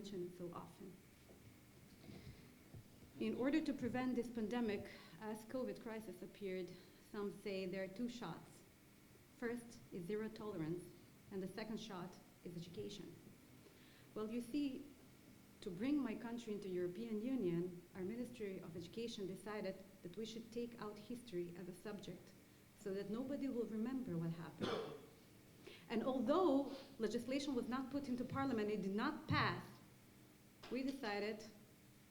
mention it so often. In order to prevent this pandemic, as COVID crisis appeared, some say there are two shots. First is zero tolerance, and the second shot is education. Well, you see, to bring my country into European Union, our Ministry of Education decided that we should take out history as a subject so that nobody will remember what happened. And although legislation was not put into Parliament, it did not pass, we decided,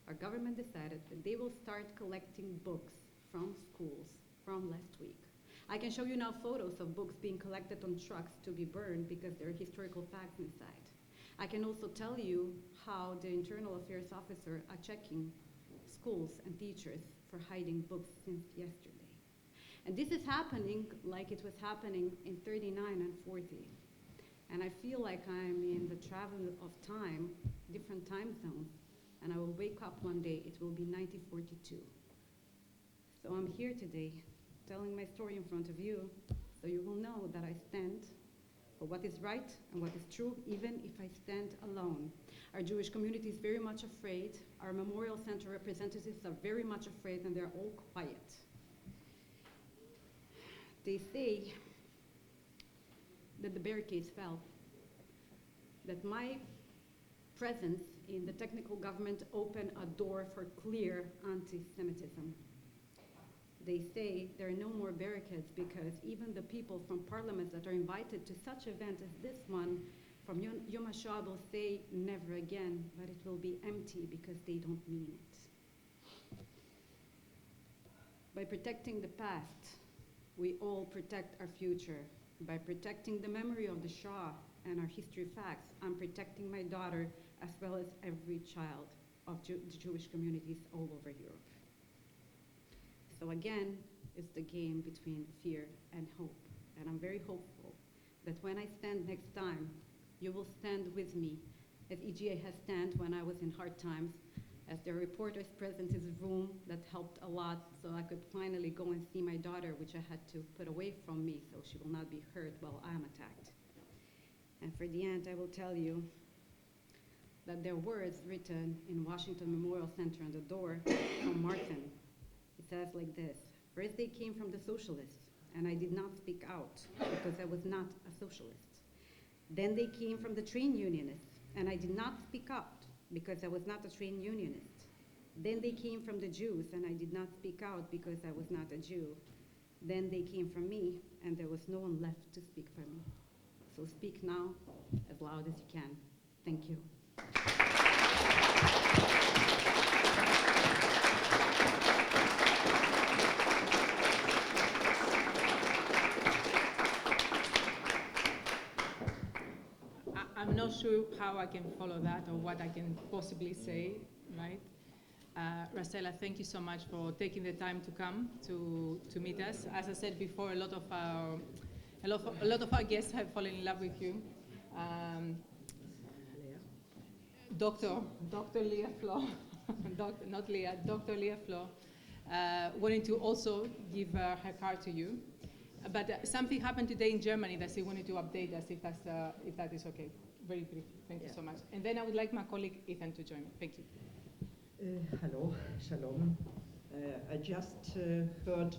our government decided, that they will start collecting books from schools from last week. I can show you now photos of books being collected on trucks to be burned because there are historical facts inside. I can also tell you how the Internal Affairs officer are checking schools and teachers for hiding books since yesterday. And this is happening like it was happening in 39 and 40. And I feel like I'm in the travel of time, different time zones, and I will wake up one day, it will be 1942. So I'm here today telling my story in front of you, so you will know that I stand for what is right and what is true, even if I stand alone. Our Jewish community is very much afraid. Our Memorial Center representatives are very much afraid, and they're all quiet. They say that the barricades fell, that my presence in the technical government opened a door for clear anti-Semitism. They say there are no more barricades because even the people from parliaments that are invited to such event as this one from Yom HaShoah will say never again, but it will be empty because they don't mean it. By protecting the past, we all protect our future. By protecting the memory of the Shoah and our history facts, I'm protecting my daughter as well as every child of the Jewish communities all over Europe. So again, it's the game between fear and hope. And I'm very hopeful that when I stand next time, you will stand with me, as EGA has stand when I was in hard times, as there are reporters present in this room that helped a lot so I could finally go and see my daughter, which I had to put away from me so she will not be hurt while I am attacked. And for the end, I will tell you that there are words written in Washington Memorial Center on the door from Martin. It says like this: first they came from the socialists, and I did not speak out because I was not a socialist. Then they came from the trade unionists, and I did not speak out because I was not a trade unionist. Then they came from the Jews, and I did not speak out because I was not a Jew. Then they came from me, and there was no one left to speak for me. So speak now as loud as you can. Thank you. I'm not sure how I can follow that or what I can possibly say, right? Rastela, thank you so much for taking the time to come to meet us. As I said before, a lot of our guests have fallen in love with you. Dr. Leah Flo, not Leah, Dr. Leah Flo, wanted to also give her card to you. But something happened today in Germany that she wanted to update us, if that is okay. Very briefly. Thank you so much. And then I would like my colleague Ethan to join me. Thank you. Hello, shalom. I just heard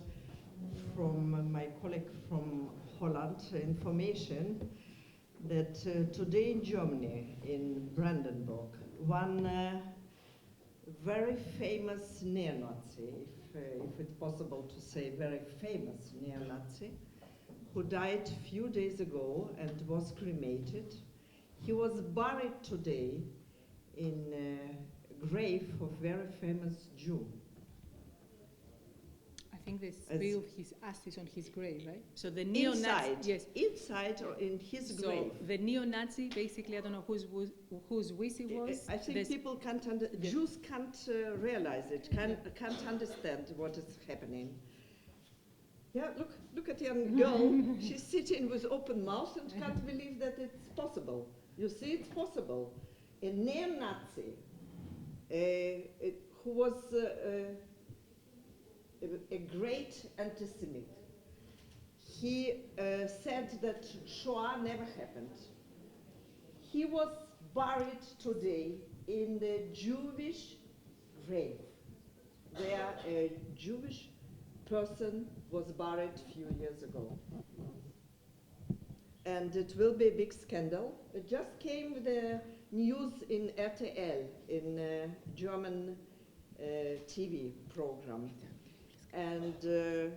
from my colleague from Holland information that today in Germany, in Brandenburg, one very famous neo-Nazi, if it's possible to say very famous neo-Nazi, who died a few days ago and was cremated. He was buried today in a grave of very famous Jew. I think there's three of his ashes on his grave, right? So the neo-Nazi, inside, yes, inside or in his grave. So the neo-Nazi, basically, I don't know whose wish it was. I think people can't Jews can't realize it, can't understand what is happening. Yeah, look at the young girl. She's sitting with open mouth and can't believe that it's possible. You see, it's possible. A neo-Nazi who was a great anti-Semite. He said that Shoah never happened. He was buried today in the Jewish grave, where a Jewish person was buried a few years ago. And it will be a big scandal. It just came the news in RTL, in a German TV program. And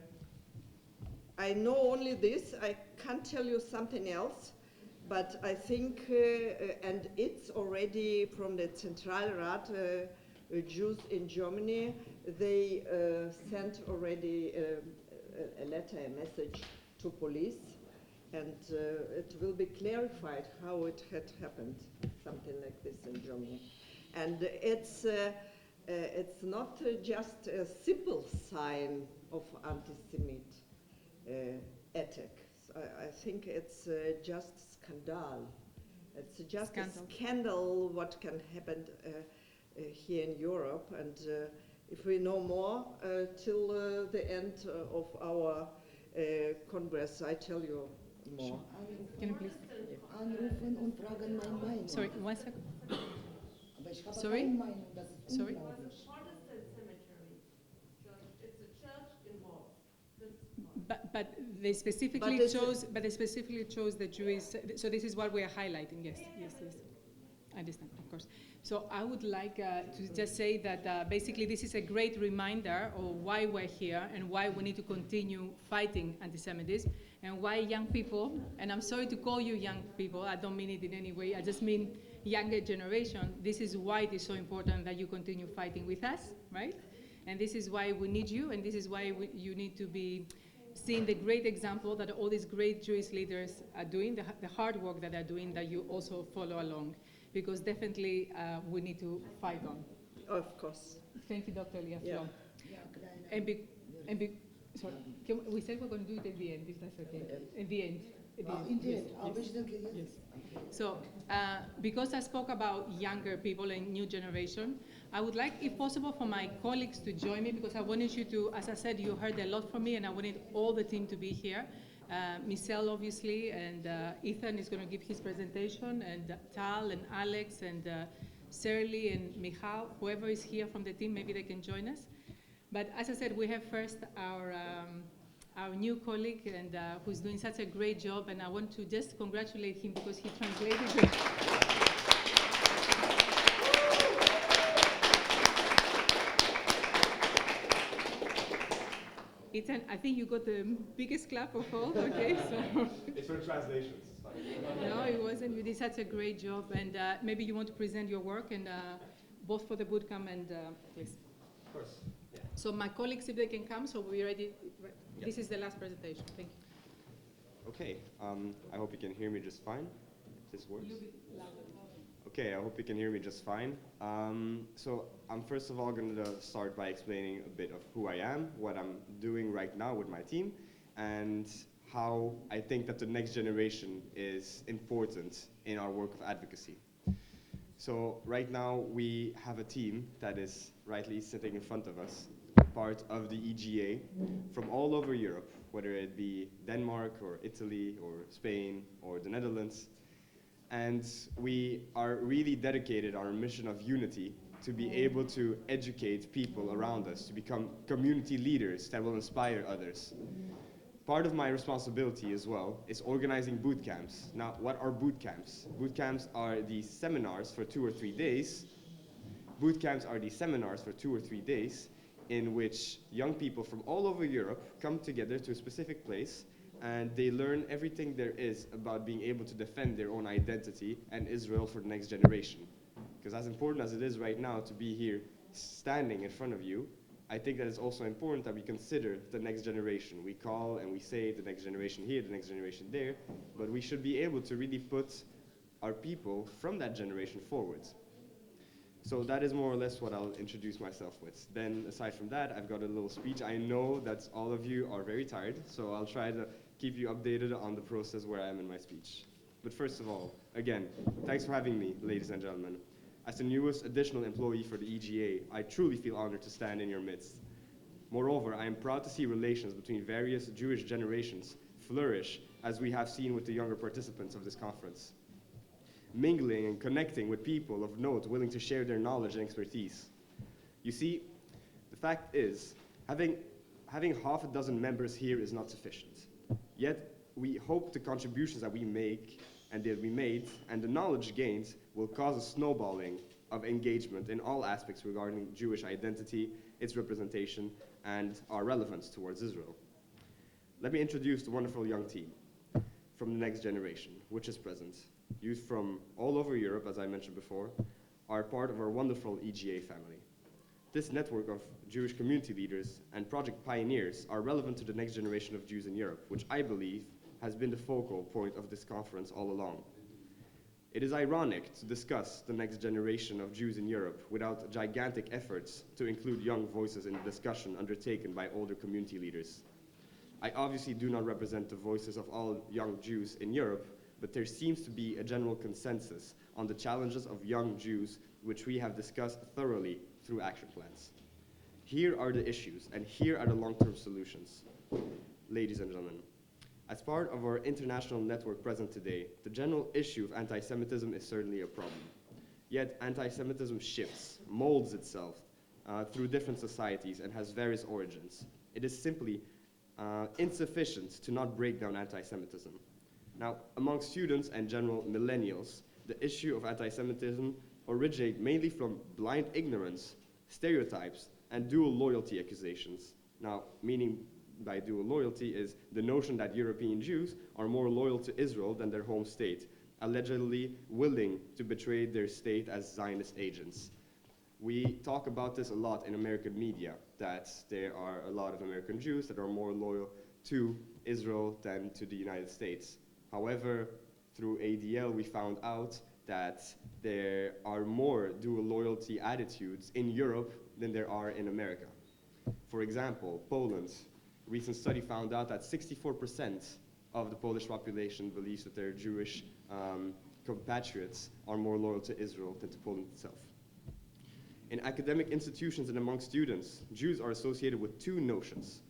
I know only this, I can't tell you something else, but I think, and it's already from the Zentralrat, Jews in Germany, they sent already a letter, a message to police, and it will be clarified how it had happened, something like this in Germany. And it's not just a simple sign of anti-Semitic attack. I think it's just scandal. It's just a scandal what can happen here in Europe, and if we know more till the end of our Congress, I tell you more. Can you please? Anrufen und fragen meine Meinung. Sorry, 1 second. Aber ich habe Sorry? keine Meinung, das ist Sorry? unglaublich. Protestant cemetery. So it's a church involved. But they specifically But chose. But they specifically chose the Jewish. So this is what we are highlighting. Yes, yes, yes. I understand, of course. So I would like to just say that basically this is a great reminder of why we're here and why we need to continue fighting anti-Semitism and why young people, and I'm sorry to call you young people, I don't mean it in any way, I just mean younger generation, this is why it is so important that you continue fighting with us, right? And this is why we need you, and this is why you need to be seeing the great example that all these great Jewish leaders are doing, the hard work that they're doing, that you also follow along. Because definitely we need to fight on. Of course. Thank you, Dr. Leah Yeah. Flo. Ja, kleine. Sorry, we said we're going to do it at the end, if that's okay. At the end. At the Ah, end. in the Yes, end. Aber yes. ich denke jetzt. Yes. So, because I spoke about younger people and new generation, I would like, if possible, for my colleagues to join me, because I wanted you to, as I said, you heard a lot from me, and I wanted all the team to be here. Michelle, obviously, and Ethan is going to give his presentation, and Tal and Alex and Shirley and Michal, whoever is here from the team, maybe they can join us. But as I said, we have first our new colleague and who's doing such a great job, and I want to just congratulate him because he translated it. Ethan, I think you got the biggest clap of all, okay? So. It's for translations. It's fine. No, it wasn't. You did such a great job, and maybe you want to present your work, and both for the bootcamp and please. Of course. Yeah. So my colleagues, if they can come, so we're ready. Yeah. This is the last presentation. Thank you. Okay. I hope you can hear me just fine. This works. Okay, I hope you can hear me just fine. So I'm first of all going to start by explaining a bit of who I am, what I'm doing right now with my team, and how I think that the next generation is important in our work of advocacy. So right now we have a team that is rightly sitting in front of us, part of the EGA from all over Europe, whether it be Denmark or Italy or Spain or the Netherlands. And we are really dedicated our mission of unity to be able to educate people around us, to become community leaders that will inspire others. Part of my responsibility as well is organizing boot camps. Now, what are boot camps? Boot camps are these seminars for 2 or 3 days. Boot camps are these seminars for 2 or 3 days in which young people from all over Europe come together to a specific place and they learn everything there is about being able to defend their own identity and Israel for the next generation. Because as important as it is right now to be here standing in front of you, I think that it's also important that we consider the next generation. We call and we say the next generation here, the next generation there, but we should be able to really put our people from that generation forward. So that is more or less what I'll introduce myself with. Then aside from that, I've got a little speech. I know that all of you are very tired, so I'll try to keep you updated on the process where I am in my speech. But first of all, again, thanks for having me, ladies and gentlemen. As the newest additional employee for the EGA, I truly feel honored to stand in your midst. Moreover, I am proud to see relations between various Jewish generations flourish, as we have seen with the younger participants of this conference. mingling and connecting with people of note willing to share their knowledge and expertise. You see, the fact is, having half a dozen members here is not sufficient. Yet, we hope the contributions that we make and that we made and the knowledge gained will cause a snowballing of engagement in all aspects regarding Jewish identity, its representation, and our relevance towards Israel. Let me introduce the wonderful young team from the next generation, which is present. Youth from all over Europe, as I mentioned before, are part of our wonderful EGA family. This network of Jewish community leaders and project pioneers are relevant to the next generation of Jews in Europe, which I believe has been the focal point of this conference all along. It is ironic to discuss the next generation of Jews in Europe without gigantic efforts to include young voices in the discussion undertaken by older community leaders. I obviously do not represent the voices of all young Jews in Europe, but there seems to be a general consensus on the challenges of young Jews, which we have discussed thoroughly through action plans. Here are the issues, and here are the long-term solutions. Ladies and gentlemen, as part of our international network present today, the general issue of anti-Semitism is certainly a problem. Yet anti-Semitism shifts, molds itself through different societies and has various origins. It is simply insufficient to not break down anti-Semitism. Now, among students and general millennials, the issue of anti-Semitism originates mainly from blind ignorance, stereotypes, and dual loyalty accusations. Now, meaning by dual loyalty is the notion that European Jews are more loyal to Israel than their home state, allegedly willing to betray their state as Zionist agents. We talk about this a lot in American media, that there are a lot of American Jews that are more loyal to Israel than to the United States. However, through ADL, we found out that there are more dual loyalty attitudes in Europe than there are in America. For example, Poland. A recent study found out that 64% of the Polish population believes that their Jewish compatriots are more loyal to Israel than to Poland itself. In academic institutions and among students, Jews are associated with two notions,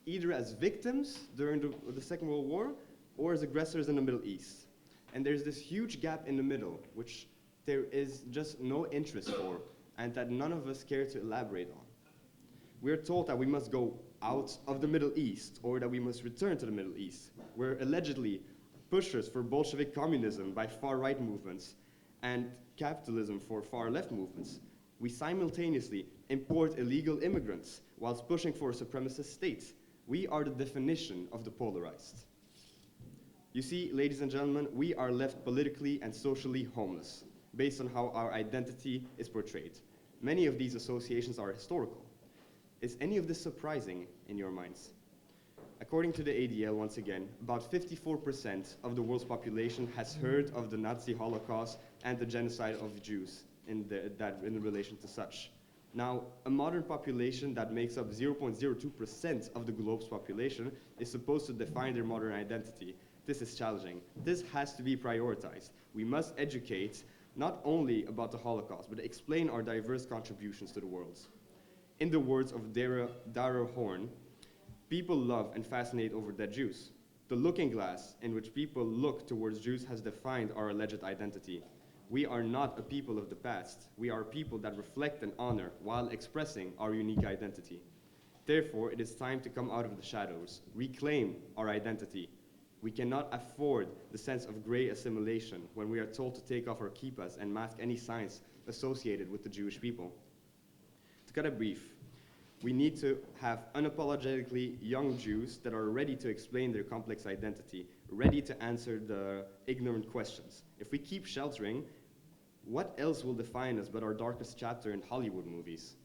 either as victims during the Second World War or as aggressors in the Middle East. And there's this huge gap in the middle, which there is just no interest for, and that none of us care to elaborate on. We're told that we must go out of the Middle East, or that we must return to the Middle East. We're allegedly pushers for Bolshevik communism by far-right movements and capitalism for far-left movements. We simultaneously import illegal immigrants whilst pushing for a supremacist state. We are the definition of the polarized. You see, ladies and gentlemen, we are left politically and socially homeless, based on how our identity is portrayed. Many of these associations are historical. Is any of this surprising in your minds? According to the ADL, once again, about 54% of the world's population has heard of the Nazi Holocaust and the genocide of Jews in relation to such. Now, a modern population that makes up 0.02% of the globe's population is supposed to define their modern identity. This is challenging. This has to be prioritized. We must educate not only about the Holocaust, but explain our diverse contributions to the world. In the words of Dara Horn, people love and fascinate over dead Jews. The looking glass in which people look towards Jews has defined our alleged identity. We are not a people of the past. We are people that reflect and honor while expressing our unique identity. Therefore, it is time to come out of the shadows, reclaim our identity. We cannot afford the sense of gray assimilation when we are told to take off our kippas and mask any signs associated with the Jewish people. To cut it brief, we need to have unapologetically young Jews that are ready to explain their complex identity, ready to answer the ignorant questions. If we keep sheltering, what else will define us but our darkest chapter in Hollywood movies?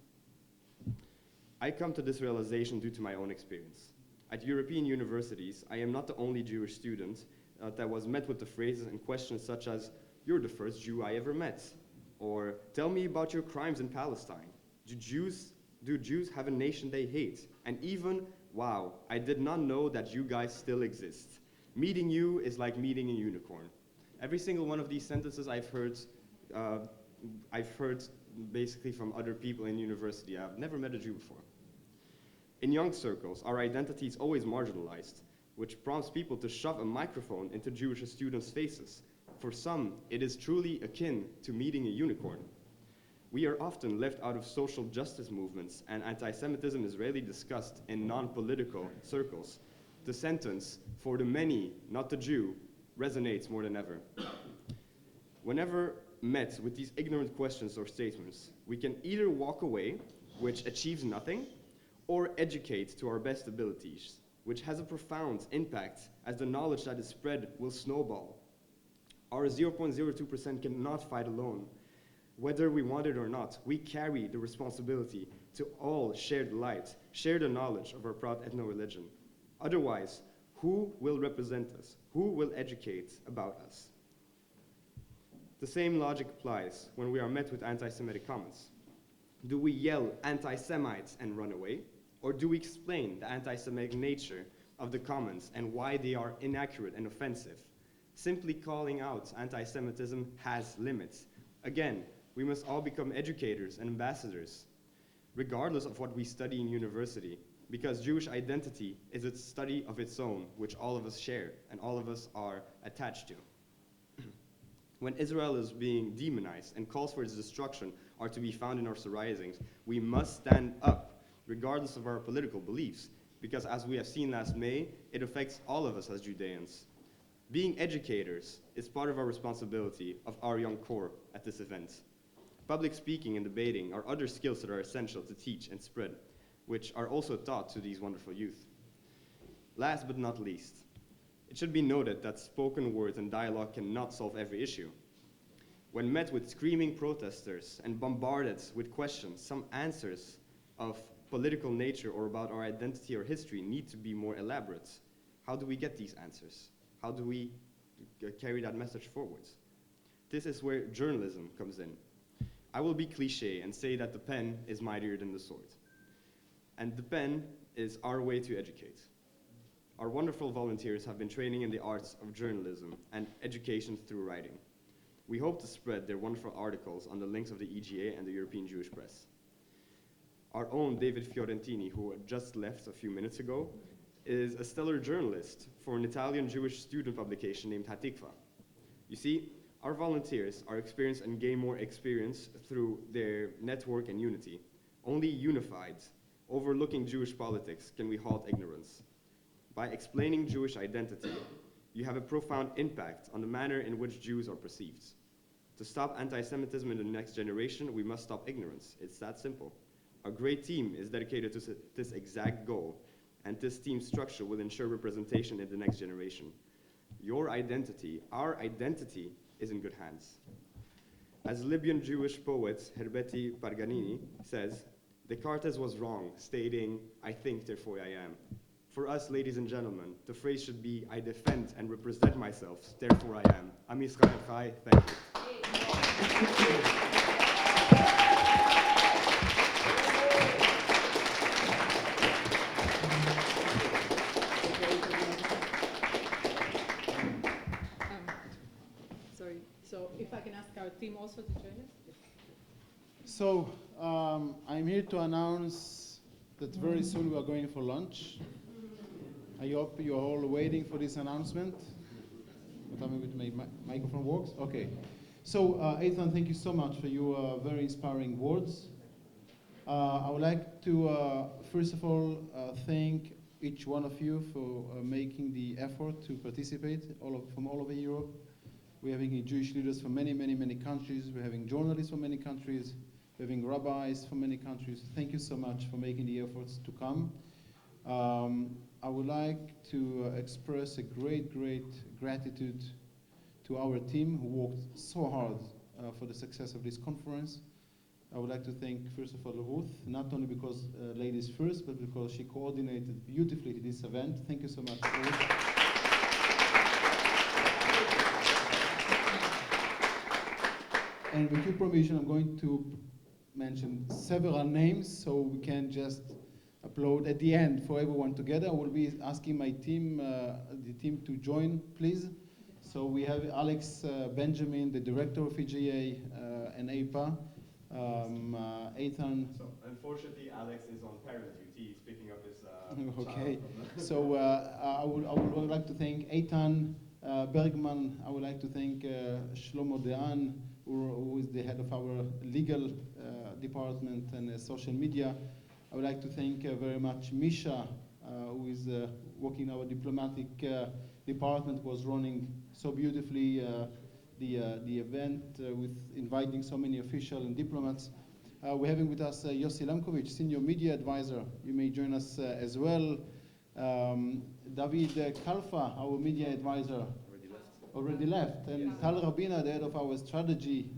I come to this realization due to my own experience. At European universities, I am not the only Jewish student that was met with the phrases and questions such as, "You're the first Jew I ever met," or "Tell me about your crimes in Palestine. Do Jews have a nation they hate?" And even, "Wow, I did not know that you guys still exist. Meeting you is like meeting a unicorn." Every single one of these sentences I've heard basically from other people in university. I've never met a Jew before. In young circles, our identity is always marginalized, which prompts people to shove a microphone into Jewish students' faces. For some, it is truly akin to meeting a unicorn. We are often left out of social justice movements, and anti-Semitism is rarely discussed in non-political circles. The sentence, "for the many, not the Jew," resonates more than ever. Whenever met with these ignorant questions or statements, we can either walk away, which achieves nothing, or educate to our best abilities, which has a profound impact as the knowledge that is spread will snowball. Our 0.02% cannot fight alone. Whether we want it or not, we carry the responsibility to all share the light, share the knowledge of our proud ethno-religion. Otherwise, who will represent us? Who will educate about us? The same logic applies when we are met with anti-Semitic comments. Do we yell anti-Semites and run away? Or do we explain the anti-Semitic nature of the comments and why they are inaccurate and offensive? Simply calling out anti-Semitism has limits. Again, we must all become educators and ambassadors, regardless of what we study in university, because Jewish identity is a study of its own, which all of us share and all of us are attached to. When Israel is being demonized and calls for its destruction are to be found in our surroundings, we must stand up, regardless of our political beliefs, because as we have seen last May, it affects all of us as Judeans. Being educators is part of our responsibility of our young core at this event. Public speaking and debating are other skills that are essential to teach and spread, which are also taught to these wonderful youth. Last but not least, it should be noted that spoken words and dialogue cannot solve every issue. When met with screaming protesters and bombarded with questions, some answers of political nature or about our identity or history need to be more elaborate. How do we get these answers? How do we carry that message forwards? This is where journalism comes in. I will be cliché and say that the pen is mightier than the sword. And the pen is our way to educate. Our wonderful volunteers have been training in the arts of journalism and education through writing. We hope to spread their wonderful articles on the links of the EGA and the European Jewish Press. Our own David Fiorentini, who had just left a few minutes ago, is a stellar journalist for an Italian Jewish student publication named Hatikva. You see, our volunteers are experienced and gain more experience through their network and unity. Only unified, overlooking Jewish politics, can we halt ignorance. By explaining Jewish identity, you have a profound impact on the manner in which Jews are perceived. To stop anti-Semitism in the next generation, we must stop ignorance. It's that simple. Our great team is dedicated to this exact goal, and this team structure will ensure representation in the next generation. Your identity, our identity, is in good hands. As Libyan Jewish poet Herbeti Parganini says, Descartes was wrong, stating, "I think, therefore I am." For us, ladies and gentlemen, the phrase should be, "I defend and represent myself, therefore I am." Am Yisrael Chai, thank you. Sorry, so if I can ask our team also to join us? So, I'm here to announce that very soon we are going for lunch. I hope you're all waiting for this announcement. Tell me if my microphone works. Okay. So, Ethan, thank you so much for your very inspiring words. I would like to, first of all, thank each one of you for making the effort to participate from all over Europe. We're having Jewish leaders from many, many, many countries. We're having journalists from many countries. We're having rabbis from many countries. Thank you so much for making the efforts to come. I would like to express a great, great gratitude to our team who worked so hard for the success of this conference. I would like to thank, first of all, Ruth, not only because ladies first, but because she coordinated beautifully this event. Thank you so much, Ruth. And with your permission, I'm going to mention several names so we can just upload at the end for everyone together. I will be asking my team, the team to join, please. So we have Alex Benjamin, the director of EGA and APA. Ethan. So unfortunately, Alex is on parent duty. He's picking up his Okay. child. So I would like to thank Eitan Bergman, I would like to thank Shlomo Dean, who is the head of our legal department and social media. I would like to thank very much Misha, who is working in our diplomatic department, was running so beautifully the event with inviting so many officials and diplomats. We're having with us Yossi Lemkovich, Senior Media Advisor. You may join us as well. David Kalfa, our Media Advisor, already left. And Tal Rabina, the head of our strategy.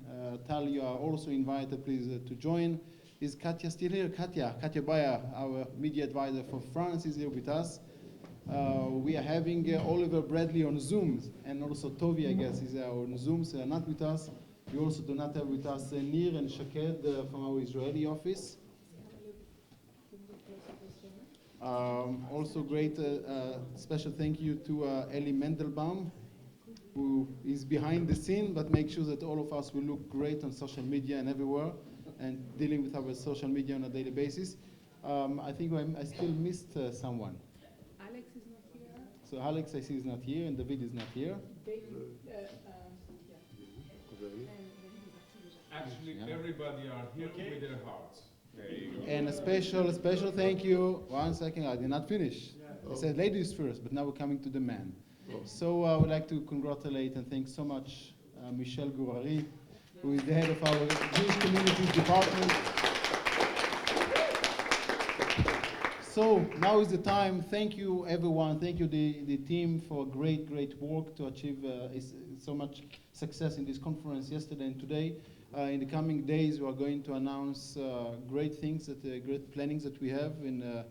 Tal, you are also invited, please, to join. Is Katya still here? Katya Bayer, our Media Advisor for France, is here with us. We are having Oliver Bradley on Zoom, and also Tovi, I guess, is on Zoom, so not with us. We also do not have with us Nir and Shaked from our Israeli office. Also great special thank you to Eli Mendelbaum, who is behind the scene, but make sure that all of us will look great on social media and everywhere, and dealing with our social media on a daily basis. I think I still missed someone. Alex is not here. So Alex, I see, is not here, and David is not here. Actually, everybody are here with their hearts. There you go. And a special thank you. 1 second, I did not finish. I said ladies first, but now we're coming to the men. So I would like to congratulate and thank so much Michel Gourari, who is the head of our Jewish Communities Department. So now is the time. Thank you, everyone. Thank you, the team, for great work to achieve so much success in this conference yesterday and today. In the coming days, we are going to announce great things, great plannings that we have in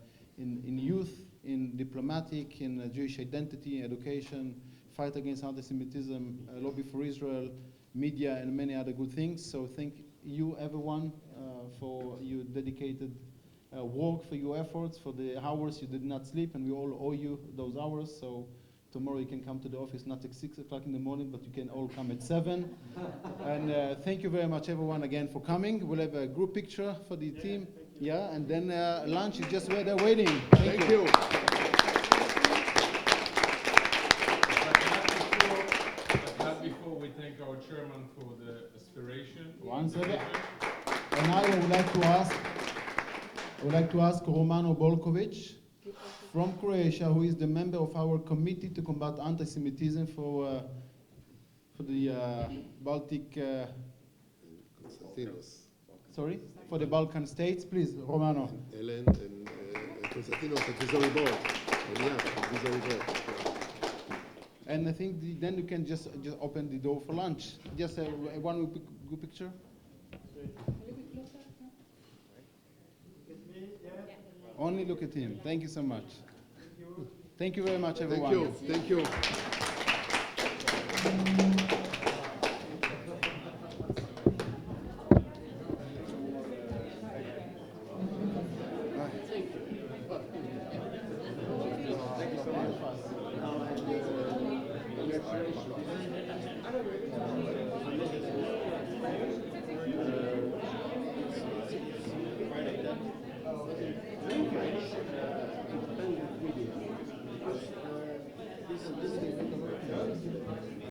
youth, in diplomatic, in Jewish identity, education, fight against anti-Semitism, lobby for Israel, media, and many other good things. So thank you, everyone, for your dedicated work, for your efforts, for the hours you did not sleep, and we all owe you those hours. So tomorrow you can come to the office not at 6 o'clock in the morning, but you can all come at 7. And thank you very much, everyone, again for coming. We'll have a group picture for the team. Yeah, and then lunch is just where they're waiting. Thank you. But not before we thank our chairman for the aspiration. One second. And now I would like to ask Romano Bolkovic from Croatia, who is the member of our committee to combat anti-Semitism for the Baltic. Sorry, for the Balkan states, please, Romano. Ellen and Konstantinos, advisory board. Advisory board. And I think then you can just open the door for lunch. Just one good picture. Only look at him. Thank you so much. Thank you very much, everyone. Thank you.